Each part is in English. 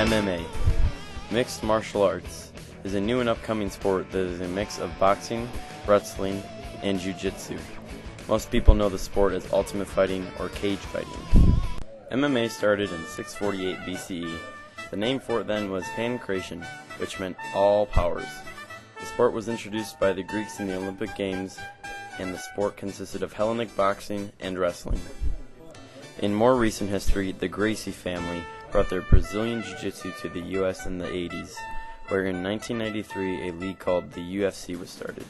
MMA, mixed martial arts, is a new and upcoming sport that is a mix of boxing, wrestling, and jiu-jitsu. Most people know the sport as ultimate fighting or cage fighting. MMA started in 648 BCE. The name for it then was pankration, which meant all powers. The sport was introduced by the Greeks in the Olympic Games, and the sport consisted of Hellenic boxing and wrestling. In more recent history, the Gracie family brought their Brazilian Jiu-Jitsu to the U.S. in the 80s, where in 1993 a league called the UFC was started.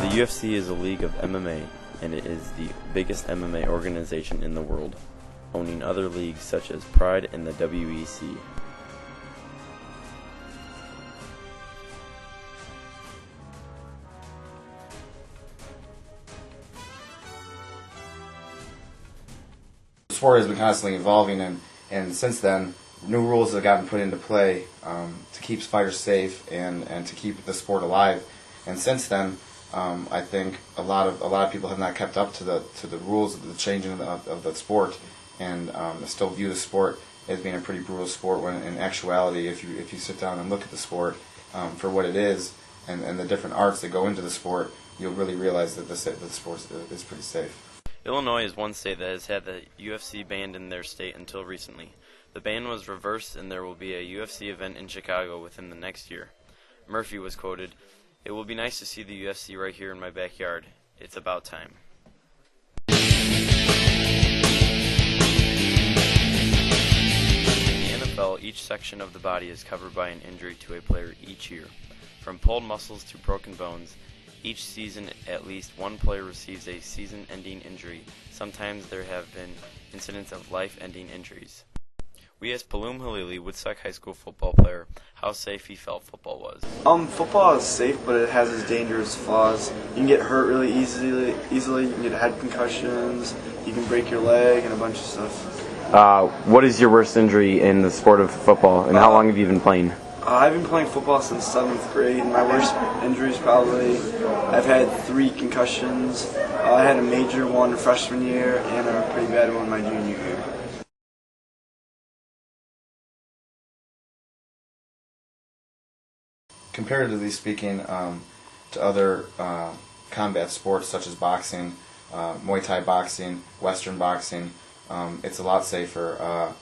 The UFC is a league of MMA, and it is the biggest MMA organization in the world, owning other leagues such as Pride and the WEC. The sport has been constantly evolving, and since then, new rules have gotten put into play to keep fighters safe and to keep the sport alive. And since then, I think a lot of people have not kept up to the rules of the changing of the sport, and still view the sport as being a pretty brutal sport. When in actuality, if you sit down and look at the sport for what it is and the different arts that go into the sport, you'll really realize that the sport is pretty safe. Illinois is one state that has had the UFC banned in their state until recently. The ban was reversed, and there will be a UFC event in Chicago within the next year. Murphy was quoted, "It will be nice to see the UFC right here in my backyard. It's about time." In the NFL, each section of the body is covered by an injury to a player each year. From pulled muscles to broken bones, each season at least one player receives a season-ending injury. Sometimes there have been incidents of life-ending injuries. We asked Paloom Halili, Woodstock High School football player, how safe he felt football was. Football is safe, but it has its dangerous flaws. You can get hurt really easily. You can get head concussions. You can break your leg and a bunch of stuff. What is your worst injury in the sport of football, and how long have you been playing? I've been playing football since 7th grade. My worst injuries probably, I've had 3 concussions. I had a major one freshman year and a pretty bad one my junior year. Comparatively speaking, to other combat sports such as boxing, Muay Thai boxing, Western boxing, it's a lot safer.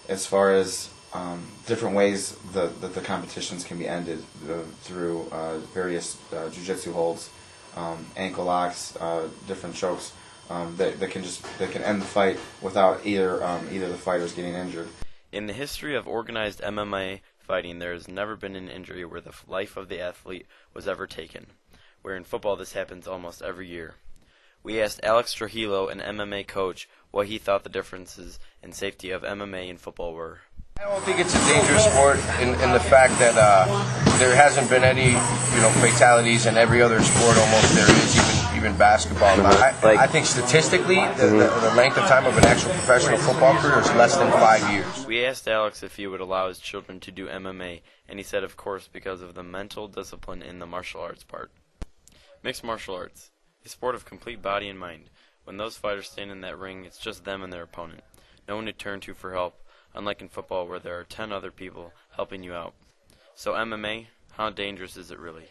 As far as different ways that the competitions can be ended through various jiu-jitsu holds, ankle locks, different chokes that can end the fight without either the fighters getting injured. In the history of organized MMA fighting, there has never been an injury where the life of the athlete was ever taken, where in football this happens almost every year. We asked Alex Trujillo, an MMA coach, what he thought the differences in safety of MMA and football were. I don't think it's a dangerous sport in the fact that there hasn't been any fatalities in every other sport almost there is, even basketball. I think statistically the length of time of an actual professional football career is less than 5 years. We asked Alex if he would allow his children to do MMA, and he said of course because of the mental discipline in the martial arts part. Mixed martial arts, a sport of complete body and mind. When those fighters stand in that ring, it's just them and their opponent. No one to turn to for help, unlike in football where there are 10 other people helping you out. So MMA, how dangerous is it really?